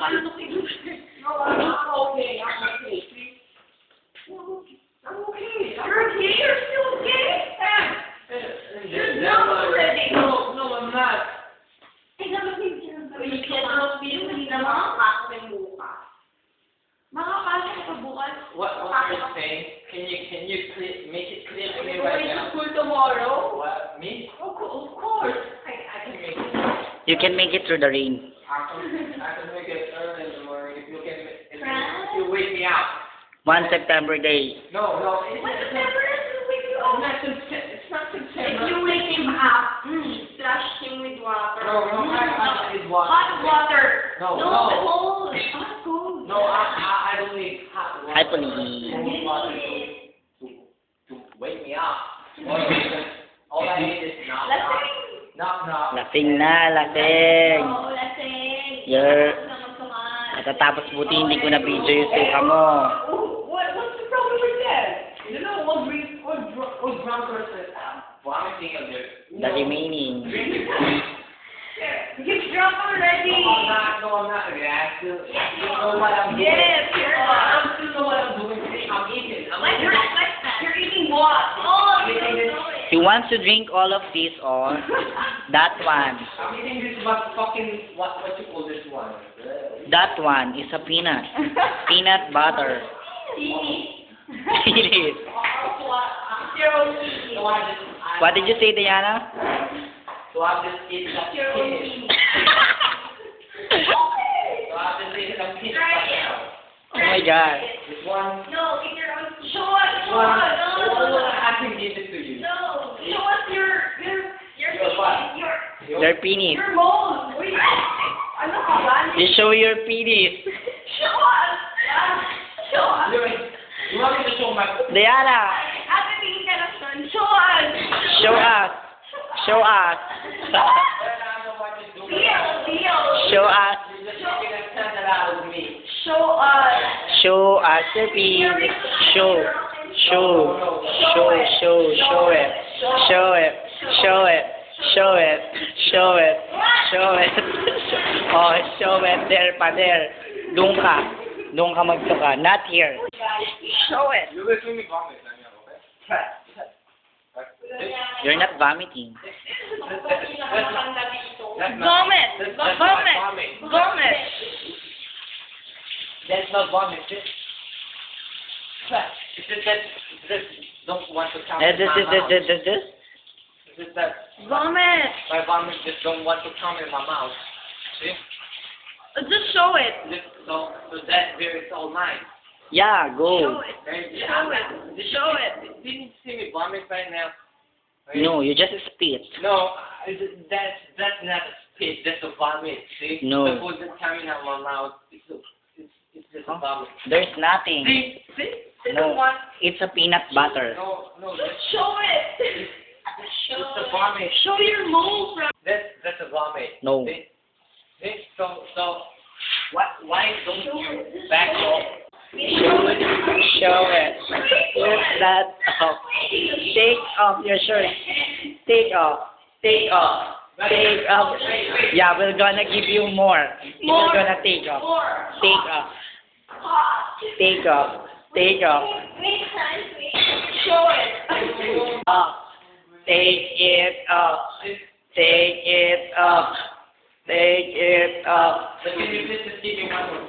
No, I'm okay. I'm okay. See? I'm okay. You're okay? You're still okay? You're not already. No, I'm not. What are you saying? Can you make it clear to me right now? School tomorrow? What, me? Of course. I can make it. You can make it through the rain. I can make it early in the morning if you wake me up. 1 September day. No. It's not September. If you wake him up, flush him with water. No, I don't need water. Hot water. No. Cold. Hot cold. No, I don't need hot water. Hi, Pauline. Cold water to wake me up. All I need is knock. Lasing na, lasing. Oo, lasing. You're... Matatapos buti hindi ko na video yung suka mo. What's the problem with that? You know what drunk person vomiting of their... The remaining. You're drunk already. No, I'm not. Yeah, you know what I'm doing. Yes, you're I still know what I'm doing. I'm eating. You're eating what? Oh, you don't know it. He wants to drink all of this or that one. I'm eating this what you call this one? That one is a peanut. Peanut butter. It is. What did you say, Diana? So I just eat that peanut. So I just eat that peanut. Oh my God. This one. No, in your own. Show us. No. I can give it to you. No. Show us your what? Your penis. your mold. Wait. Ano ka ba? You show your penis. Show us. Show us. You want me to show my... Diana, Ate, tingin ka na son. Show us. show us. Show us. Show us. Show us. Show us your penis. Show it. Show it. Show it. Oh, show it. There. Doon ka magsuka. Not here. Show it. You will see me vomit, Daniel, okay? You're not vomiting. Vomit. That's not vomit. Is it that don't want to come in my mouth? Is it that Vomit. my vomit just don't want to come in my mouth? See? Just show it. So that there is all mine. Yeah, Show go. it. Show it. Didn't you see me vomit right now? No, you just spit. No, that's not a spit. That's a vomit. See? No. The food that's coming out of my mouth. It's just a vomit. There's nothing. See? No, it's a peanut butter. No. Show it. It's a vomit. Show your mold. That's a vomit. No. See? So why don't you back off? Show it. Put that off. Take off your shirt. Take off. Yeah, we're gonna give you more. We're gonna take off. Take off. Show it. Off. Take it off. But can you just give me one more